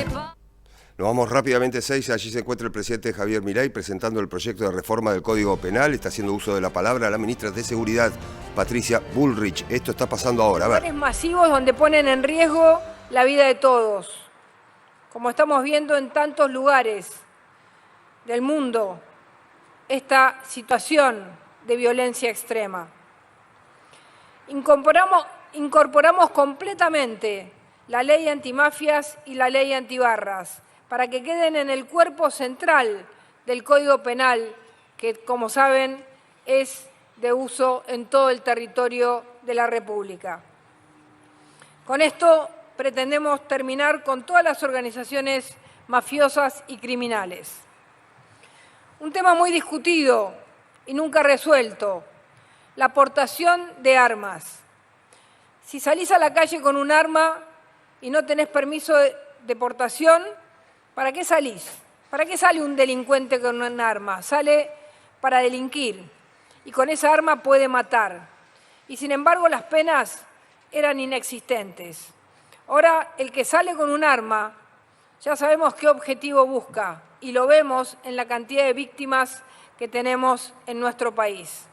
Nos vamos rápidamente a Ezeiza. Allí se encuentra el presidente Javier Milei presentando el proyecto de reforma del Código Penal. Está haciendo uso de la palabra la ministra de Seguridad, Patricia Bullrich. Esto está pasando ahora. A ver. Masivos donde ponen en riesgo la vida de todos, como estamos viendo en tantos lugares del mundo, esta situación de violencia extrema. Incorporamos completamente la ley antimafias y la ley antibarras para que queden en el cuerpo central del Código Penal, que, como saben, es de uso en todo el territorio de la República. Con esto pretendemos terminar con todas las organizaciones mafiosas y criminales. Un tema muy discutido y nunca resuelto, la portación de armas. Si salís a la calle con un arma y no tenés permiso de portación, ¿para qué salís? ¿Para qué sale un delincuente con un arma? Sale para delinquir y con esa arma puede matar. Y sin embargo las penas eran inexistentes. Ahora el que sale con un arma ya sabemos qué objetivo busca y lo vemos en la cantidad de víctimas que tenemos en nuestro país.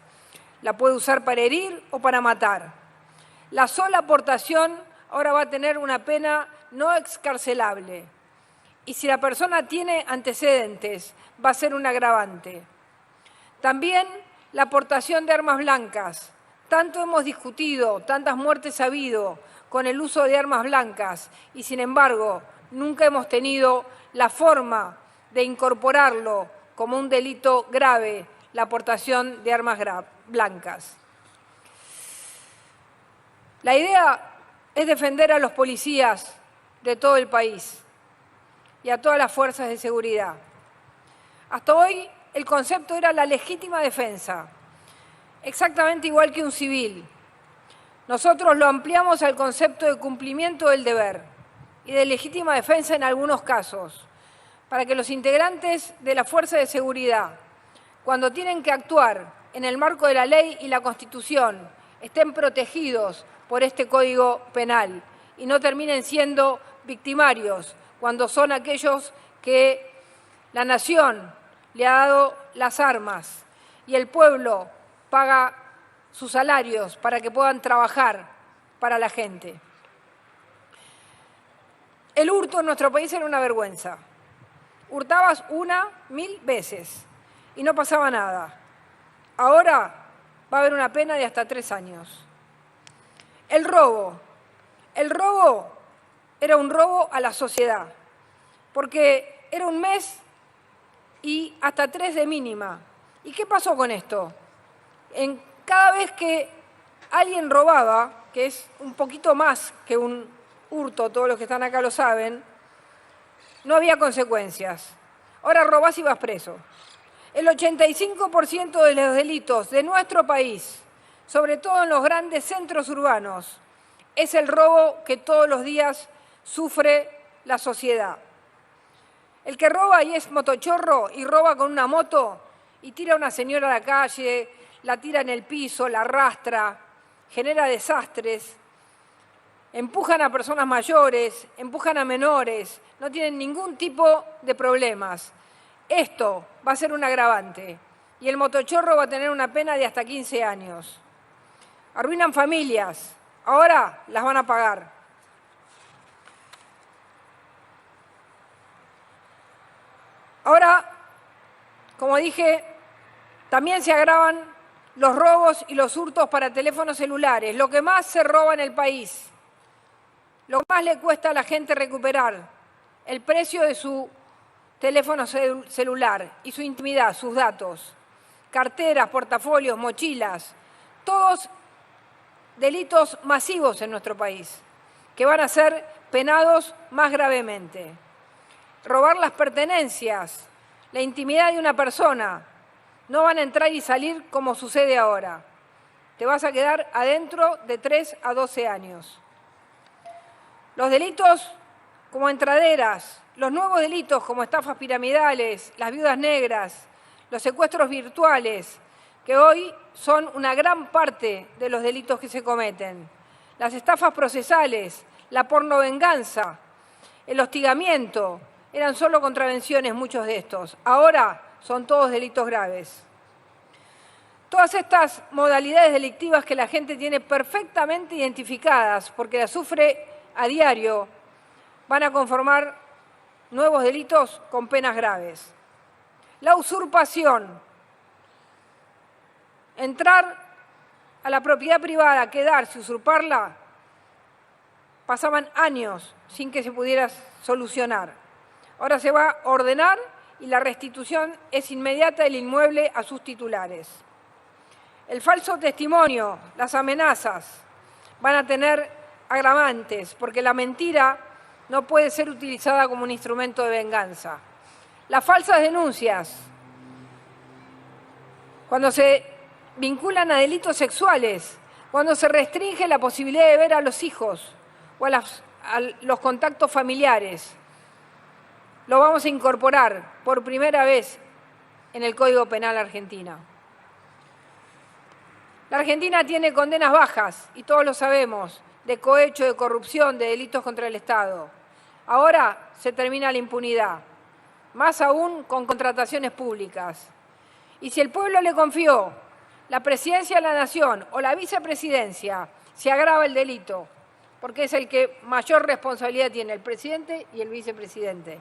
La puede usar para herir o para matar. La sola portación ahora va a tener una pena no excarcelable. Y si la persona tiene antecedentes, va a ser un agravante. También la portación de armas blancas. Tanto hemos discutido, tantas muertes ha habido con el uso de armas blancas y, sin embargo, nunca hemos tenido la forma de incorporarlo como un delito grave, la portación de armas blancas. La idea es defender a los policías de todo el país y a todas las fuerzas de seguridad. Hasta hoy el concepto era la legítima defensa, exactamente igual que un civil. Nosotros lo ampliamos al concepto de cumplimiento del deber y de legítima defensa en algunos casos, para que los integrantes de la fuerza de seguridad, cuando tienen que actuar en el marco de la ley y la Constitución, estén protegidos por este Código Penal y no terminen siendo victimarios cuando son aquellos que la nación le ha dado las armas y el pueblo paga sus salarios para que puedan trabajar para la gente. El hurto en nuestro país era una vergüenza. Hurtabas 1000 veces y no pasaba nada. Ahora va a haber una pena de hasta 3 años. El robo era un robo a la sociedad, porque era un mes y hasta 3 de mínima. ¿Y qué pasó con esto? Cada vez que alguien robaba, que es un poquito más que un hurto, todos los que están acá lo saben, no había consecuencias. Ahora robás y vas preso. El 85% de los delitos de nuestro país, sobre todo en los grandes centros urbanos, es el robo que todos los días sufre la sociedad. El que roba y es motochorro y roba con una moto y tira a una señora a la calle, la tira en el piso, la arrastra, genera desastres, empujan a personas mayores, empujan a menores, no tienen ningún tipo de problemas. Esto va a ser un agravante y el motochorro va a tener una pena de hasta 15 años. Arruinan familias, ahora las van a pagar. Ahora, como dije, también se agravan los robos y los hurtos para teléfonos celulares, lo que más se roba en el país, lo que más le cuesta a la gente recuperar, el precio de su teléfono celular y su intimidad, sus datos, carteras, portafolios, mochilas, todos delitos masivos en nuestro país, que van a ser penados más gravemente. Robar las pertenencias, la intimidad de una persona, no van a entrar y salir como sucede ahora. Te vas a quedar adentro de 3 a 12 años. Los delitos como entraderas, los nuevos delitos como estafas piramidales, las viudas negras, los secuestros virtuales, que hoy son una gran parte de los delitos que se cometen, las estafas procesales, la pornovenganza, el hostigamiento, eran solo contravenciones muchos de estos. Ahora son todos delitos graves. Todas estas modalidades delictivas que la gente tiene perfectamente identificadas, porque las sufre a diario, van a conformar nuevos delitos con penas graves. La usurpación, entrar a la propiedad privada, quedarse, usurparla, pasaban años sin que se pudiera solucionar. Ahora se va a ordenar y la restitución es inmediata del inmueble a sus titulares. El falso testimonio, las amenazas, van a tener agravantes, porque la mentira no puede ser utilizada como un instrumento de venganza. Las falsas denuncias, cuando se vinculan a delitos sexuales, cuando se restringe la posibilidad de ver a los hijos o a los contactos familiares, lo vamos a incorporar por primera vez en el Código Penal argentino. La Argentina tiene condenas bajas, y todos lo sabemos, de cohecho, de corrupción, de delitos contra el Estado. Ahora se termina la impunidad, más aún con contrataciones públicas. Y si el pueblo le confió la presidencia de la Nación o la vicepresidencia, se agrava el delito, porque es el que mayor responsabilidad tiene, el presidente y el vicepresidente.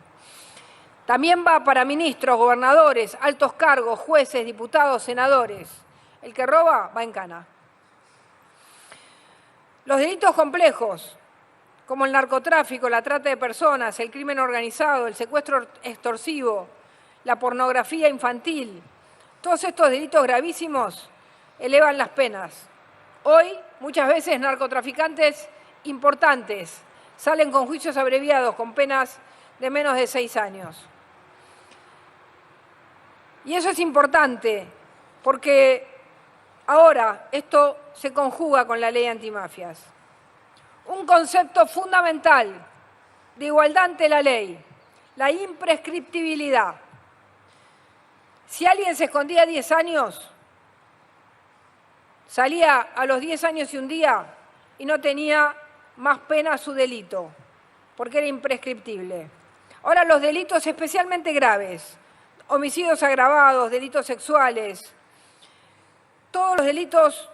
También va para ministros, gobernadores, altos cargos, jueces, diputados, senadores. El que roba va en cana. Los delitos complejos, como el narcotráfico, la trata de personas, el crimen organizado, el secuestro extorsivo, la pornografía infantil, todos estos delitos gravísimos elevan las penas. Hoy, muchas veces, narcotraficantes importantes salen con juicios abreviados, con penas de menos de 6 años. Y eso es importante, porque ahora esto se conjuga con la ley antimafias. Un concepto fundamental de igualdad ante la ley, la imprescriptibilidad. Si alguien se escondía 10 años, salía a los 10 años y un día y no tenía más pena su delito, porque era imprescriptible. Ahora los delitos especialmente graves, homicidios agravados, delitos sexuales, todos los delitos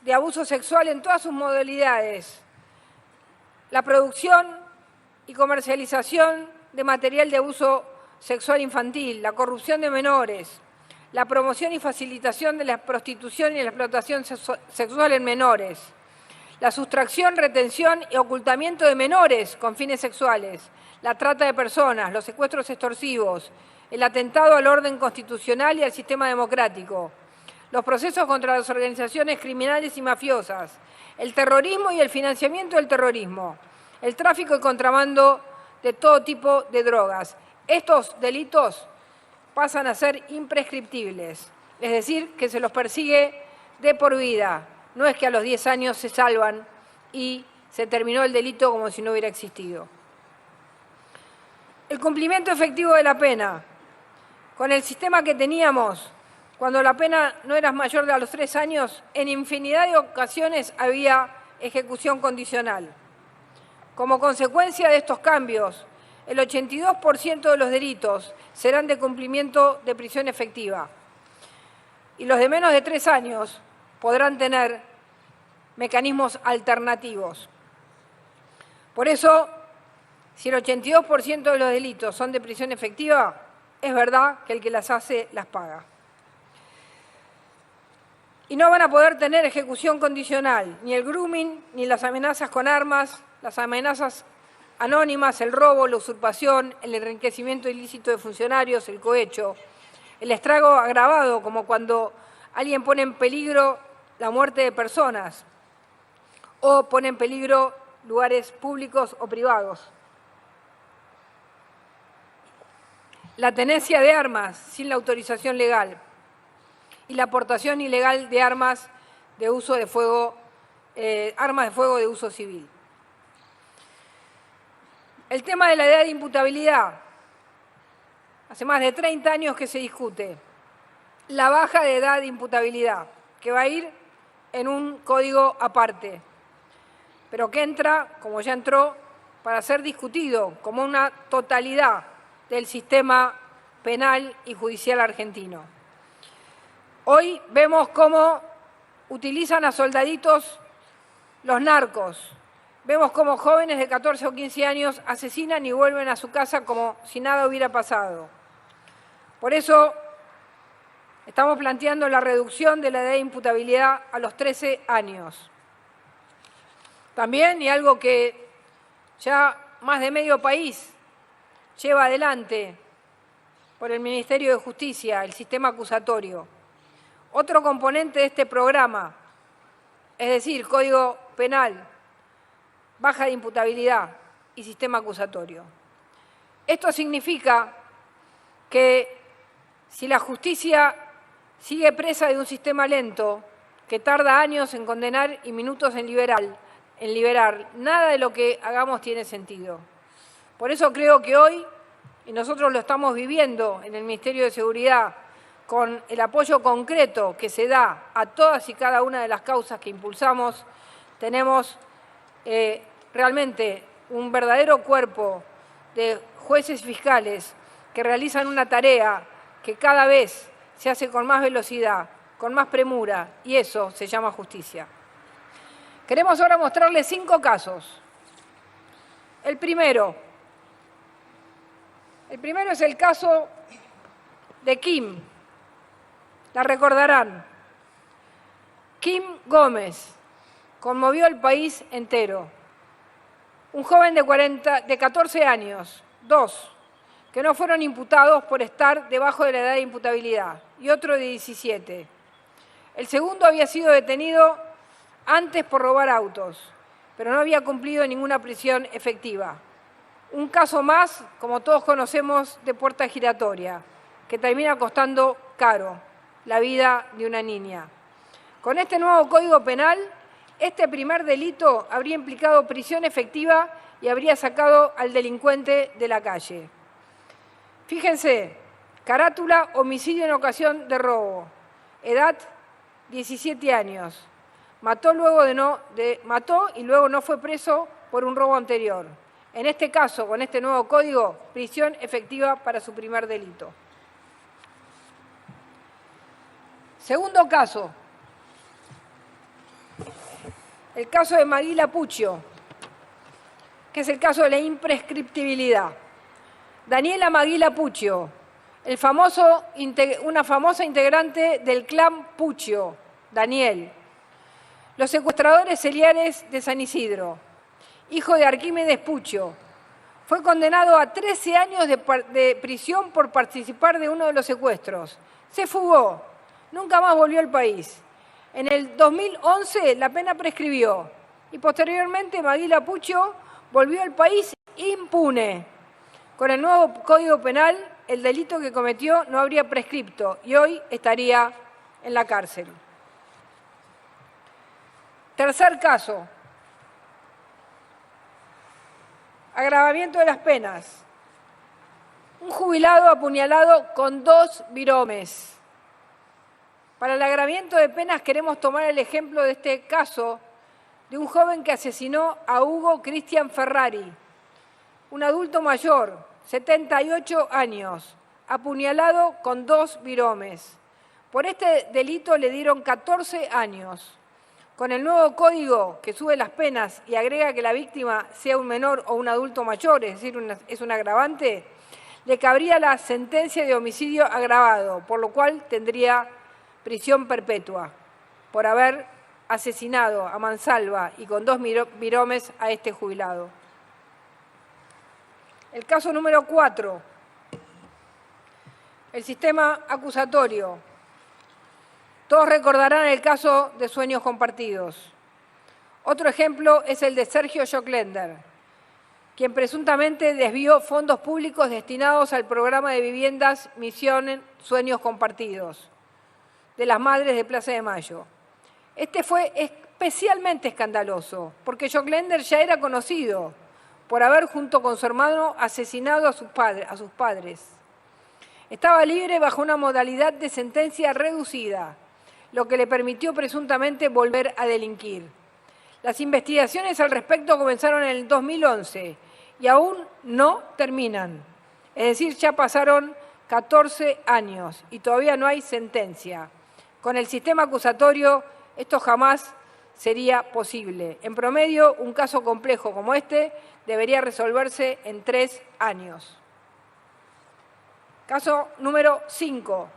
de abuso sexual en todas sus modalidades, la producción y comercialización de material de abuso sexual infantil, la corrupción de menores, la promoción y facilitación de la prostitución y la explotación sexual en menores, la sustracción, retención y ocultamiento de menores con fines sexuales, la trata de personas, los secuestros extorsivos, el atentado al orden constitucional y al sistema democrático, los procesos contra las organizaciones criminales y mafiosas, el terrorismo y el financiamiento del terrorismo, el tráfico y contrabando de todo tipo de drogas. Estos delitos pasan a ser imprescriptibles, es decir, que se los persigue de por vida. No es que a los 10 años se salvan y se terminó el delito como si no hubiera existido. El cumplimiento efectivo de la pena. Con el sistema que teníamos, cuando la pena no era mayor de a los 3 años, en infinidad de ocasiones había ejecución condicional. Como consecuencia de estos cambios, el 82% de los delitos serán de cumplimiento de prisión efectiva y los de menos de 3 años podrán tener mecanismos alternativos. Por eso, si el 82% de los delitos son de prisión efectiva, es verdad que el que las hace las paga. Y no van a poder tener ejecución condicional, ni el grooming, ni las amenazas con armas, las amenazas anónimas, el robo, la usurpación, el enriquecimiento ilícito de funcionarios, el cohecho, el estrago agravado, como cuando alguien pone en peligro la muerte de personas o pone en peligro lugares públicos o privados. La tenencia de armas sin la autorización legal y la aportación ilegal de armas de uso de fuego, armas de fuego de uso civil. El tema de la edad de imputabilidad. Hace más de 30 años que se discute. La baja de edad de imputabilidad, que va a ir en un código aparte, pero que entra, como ya entró, para ser discutido como una totalidad del sistema penal y judicial argentino. Hoy vemos cómo utilizan a soldaditos los narcos. Vemos cómo jóvenes de 14 o 15 años asesinan y vuelven a su casa como si nada hubiera pasado. Por eso estamos planteando la reducción de la edad de imputabilidad a los 13 años. También, y algo que ya más de medio país lleva adelante por el Ministerio de Justicia, el sistema acusatorio. Otro componente de este programa, es decir, Código Penal, baja de imputabilidad y sistema acusatorio. Esto significa que si la justicia sigue presa de un sistema lento, que tarda años en condenar y minutos en liberar, nada de lo que hagamos tiene sentido. Por eso creo que hoy, y nosotros lo estamos viviendo en el Ministerio de Seguridad, con el apoyo concreto que se da a todas y cada una de las causas que impulsamos, tenemos realmente un verdadero cuerpo de jueces y fiscales que realizan una tarea que cada vez se hace con más velocidad, con más premura, y eso se llama justicia. Queremos ahora mostrarles 5 casos. El primero es el caso de Kim. La recordarán. Kim Gómez conmovió al país entero. Un joven de 14 años, 2, que no fueron imputados por estar debajo de la edad de imputabilidad, y otro de 17. El segundo había sido detenido antes por robar autos, pero no había cumplido ninguna prisión efectiva. Un caso más, como todos conocemos, de puerta giratoria, que termina costando caro la vida de una niña. Con este nuevo Código Penal, este primer delito habría implicado prisión efectiva y habría sacado al delincuente de la calle. Fíjense, carátula: homicidio en ocasión de robo, edad 17 años. Mató y luego no fue preso por un robo anterior. En este caso, con este nuevo código, prisión efectiva para su primer delito. Segundo caso, el caso de Maguila Puccio, que es el caso de la imprescriptibilidad. Daniela Maguila Puccio, una famosa integrante del clan Puccio, Daniel. Los secuestradores seriales de San Isidro, hijo de Arquímedes Puccio, fue condenado a 13 años de prisión por participar de uno de los secuestros. Se fugó, nunca más volvió al país. En el 2011 la pena prescribió y posteriormente Maguila Puccio volvió al país impune. Con el nuevo Código Penal, el delito que cometió no habría prescripto y hoy estaría en la cárcel. Tercer caso, agravamiento de las penas. Un jubilado apuñalado con 2 viromes. Para el agravamiento de penas queremos tomar el ejemplo de este caso de un joven que asesinó a Hugo Cristian Ferrari, un adulto mayor, 78 años, apuñalado con 2 viromes. Por este delito le dieron 14 años. Con el nuevo código que sube las penas y agrega que la víctima sea un menor o un adulto mayor, es decir, es un agravante, le cabría la sentencia de homicidio agravado, por lo cual tendría prisión perpetua por haber asesinado a mansalva y con 2 viromes a este jubilado. El caso número 4, el sistema acusatorio. Todos recordarán el caso de Sueños Compartidos. Otro ejemplo es el de Sergio Joclender, quien presuntamente desvió fondos públicos destinados al programa de viviendas Misión Sueños Compartidos de las Madres de Plaza de Mayo. Este fue especialmente escandaloso, porque Joclender ya era conocido por haber, junto con su hermano, asesinado a sus padres. Estaba libre bajo una modalidad de sentencia reducida, lo que le permitió presuntamente volver a delinquir. Las investigaciones al respecto comenzaron en el 2011 y aún no terminan. Es decir, ya pasaron 14 años y todavía no hay sentencia. Con el sistema acusatorio esto jamás sería posible. En promedio, un caso complejo como este debería resolverse en 3 años. Caso número 5.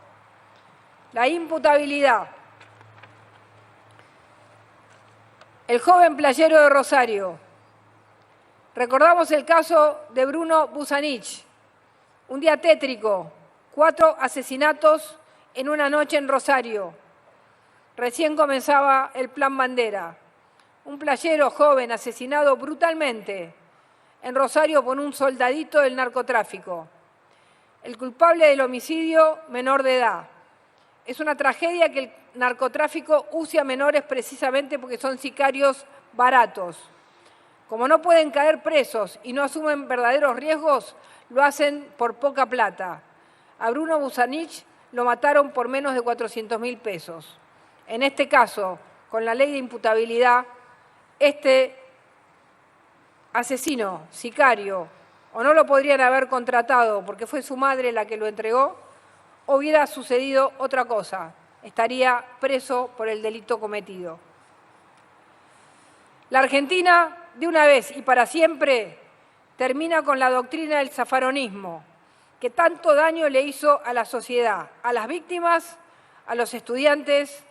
La imputabilidad. El joven playero de Rosario. Recordamos el caso de Bruno Busanich. Un día tétrico, 4 asesinatos en una noche en Rosario. Recién comenzaba el Plan Bandera. Un playero joven asesinado brutalmente en Rosario por un soldadito del narcotráfico. El culpable del homicidio, menor de edad. Es una tragedia que el narcotráfico use a menores precisamente porque son sicarios baratos. Como no pueden caer presos y no asumen verdaderos riesgos, lo hacen por poca plata. A Bruno Busanich lo mataron por menos de 400.000 pesos. En este caso, con la ley de imputabilidad, este asesino, sicario, o no lo podrían haber contratado porque fue su madre la que lo entregó, o hubiera sucedido otra cosa, estaría preso por el delito cometido. La Argentina, de una vez y para siempre, termina con la doctrina del zafaronismo, que tanto daño le hizo a la sociedad, a las víctimas, a los estudiantes,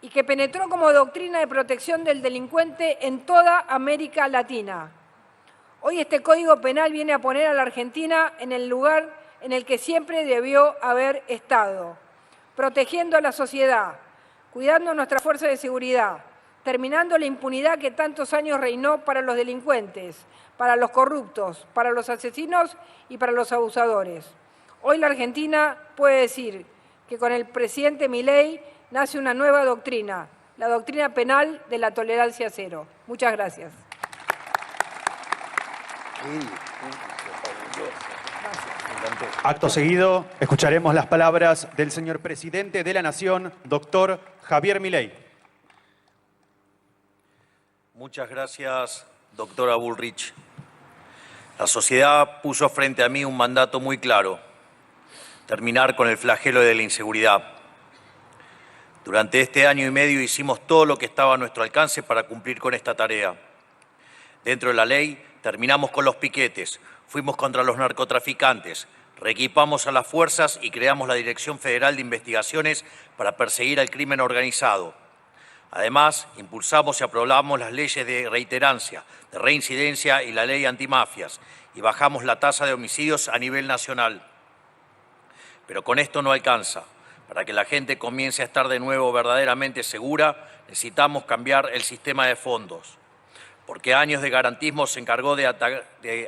y que penetró como doctrina de protección del delincuente en toda América Latina. Hoy este Código Penal viene a poner a la Argentina en el lugar en el que siempre debió haber estado, protegiendo a la sociedad, cuidando nuestra fuerza de seguridad, terminando la impunidad que tantos años reinó para los delincuentes, para los corruptos, para los asesinos y para los abusadores. Hoy la Argentina puede decir que con el presidente Milei nace una nueva doctrina, la doctrina penal de la tolerancia cero. Muchas gracias. Acto seguido, escucharemos las palabras del señor presidente de la Nación, doctor Javier Milei. Muchas gracias, doctora Bullrich. La sociedad puso frente a mí un mandato muy claro: terminar con el flagelo de la inseguridad. Durante este año y medio hicimos todo lo que estaba a nuestro alcance para cumplir con esta tarea. Dentro de la ley, terminamos con los piquetes, fuimos contra los narcotraficantes, reequipamos a las fuerzas y creamos la Dirección Federal de Investigaciones para perseguir al crimen organizado. Además, impulsamos y aprobamos las leyes de reiterancia, de reincidencia y la ley antimafias, y bajamos la tasa de homicidios a nivel nacional. Pero con esto no alcanza. Para que la gente comience a estar de nuevo verdaderamente segura, necesitamos cambiar el sistema de fondos. Porque años de garantismo se encargó de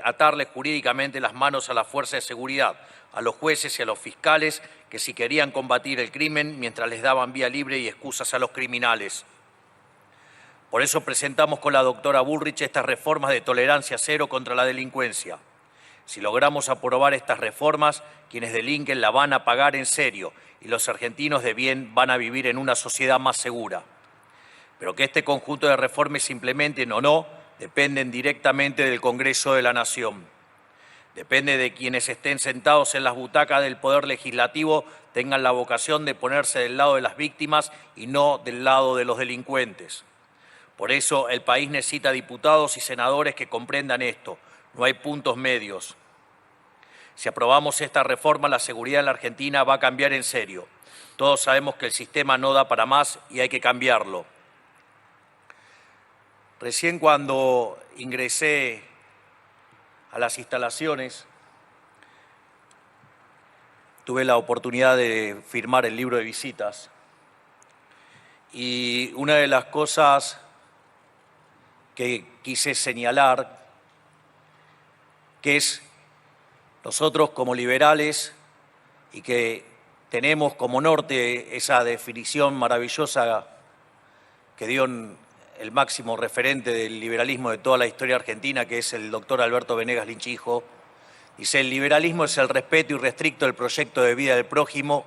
atarle jurídicamente las manos a la fuerza de seguridad, a los jueces y a los fiscales que sí querían combatir el crimen mientras les daban vía libre y excusas a los criminales. Por eso presentamos con la doctora Bullrich estas reformas de tolerancia cero contra la delincuencia. Si logramos aprobar estas reformas, quienes delinquen la van a pagar en serio y los argentinos de bien van a vivir en una sociedad más segura. Pero que este conjunto de reformas se implementen o no, dependen directamente del Congreso de la Nación. Depende de quienes estén sentados en las butacas del Poder Legislativo tengan la vocación de ponerse del lado de las víctimas y no del lado de los delincuentes. Por eso el país necesita diputados y senadores que comprendan esto. No hay puntos medios. Si aprobamos esta reforma, la seguridad en la Argentina va a cambiar en serio. Todos sabemos que el sistema no da para más y hay que cambiarlo. Recién cuando ingresé a las instalaciones, tuve la oportunidad de firmar el libro de visitas. Y una de las cosas que quise señalar, que es nosotros como liberales y que tenemos como norte esa definición maravillosa que dio el máximo referente del liberalismo de toda la historia argentina, que es el doctor Alberto Venegas Linchijo, dice: el liberalismo es el respeto irrestricto del proyecto de vida del prójimo,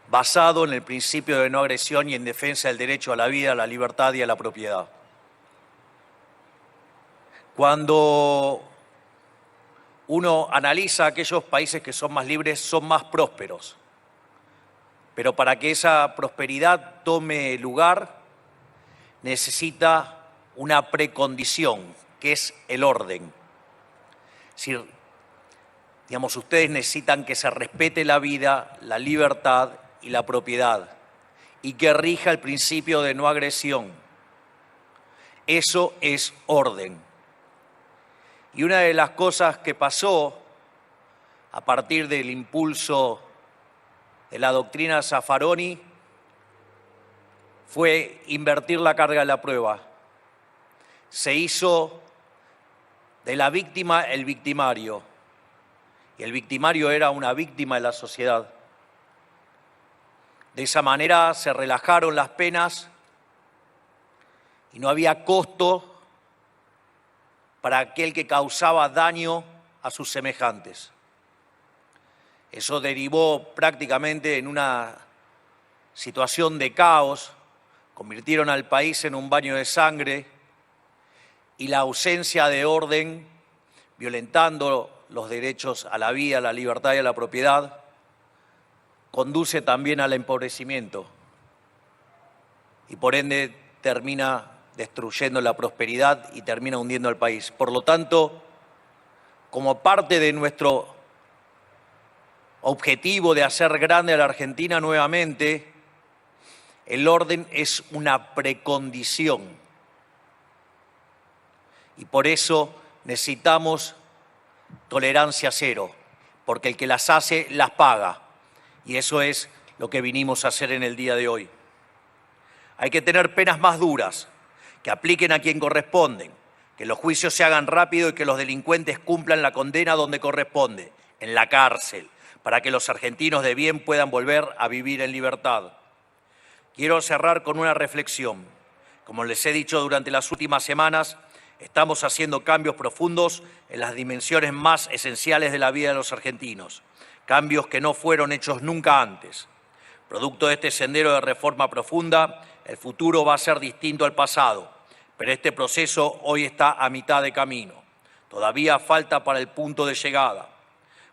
basado en el principio de no agresión y en defensa del derecho a la vida, a la libertad y a la propiedad. Cuando uno analiza aquellos países que son más libres, son más prósperos. Pero para que esa prosperidad tome lugar, necesita una precondición, que es el orden. Es decir, digamos, ustedes necesitan que se respete la vida, la libertad y la propiedad, y que rija el principio de no agresión. Eso es orden. Y una de las cosas que pasó a partir del impulso de la doctrina Zaffaroni fue invertir la carga de la prueba. Se hizo de la víctima el victimario, y el victimario era una víctima de la sociedad. De esa manera se relajaron las penas y no había costo para aquel que causaba daño a sus semejantes. Eso derivó prácticamente en una situación de caos, convirtieron al país en un baño de sangre y la ausencia de orden, violentando los derechos a la vida, a la libertad y a la propiedad, conduce también al empobrecimiento y por ende termina destruyendo la prosperidad y termina hundiendo al país. Por lo tanto, como parte de nuestro objetivo de hacer grande a la Argentina nuevamente, el orden es una precondición. Y por eso necesitamos tolerancia cero, porque el que las hace, las paga. Y eso es lo que vinimos a hacer en el día de hoy. Hay que tener penas más duras, que apliquen a quien corresponden, que los juicios se hagan rápido y que los delincuentes cumplan la condena donde corresponde, en la cárcel, para que los argentinos de bien puedan volver a vivir en libertad. Quiero cerrar con una reflexión. Como les he dicho durante las últimas semanas, estamos haciendo cambios profundos en las dimensiones más esenciales de la vida de los argentinos, cambios que no fueron hechos nunca antes. Producto de este sendero de reforma profunda, el futuro va a ser distinto al pasado, pero este proceso hoy está a mitad de camino. Todavía falta para el punto de llegada.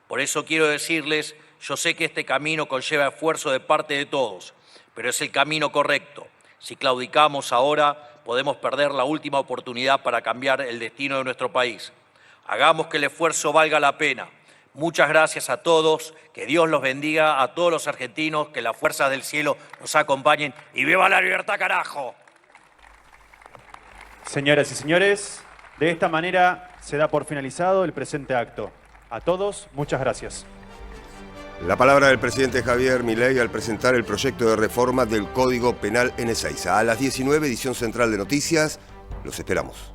Por eso quiero decirles, yo sé que este camino conlleva esfuerzo de parte de todos, pero es el camino correcto. Si claudicamos ahora, podemos perder la última oportunidad para cambiar el destino de nuestro país. Hagamos que el esfuerzo valga la pena. Muchas gracias a todos, que Dios los bendiga a todos los argentinos, que las fuerzas del cielo nos acompañen y ¡viva la libertad, carajo! Señoras y señores, de esta manera se da por finalizado el presente acto. A todos, muchas gracias. La palabra del presidente Javier Milei al presentar el proyecto de reforma del Código Penal en Ezeiza. A las 19, edición central de Noticias. Los esperamos.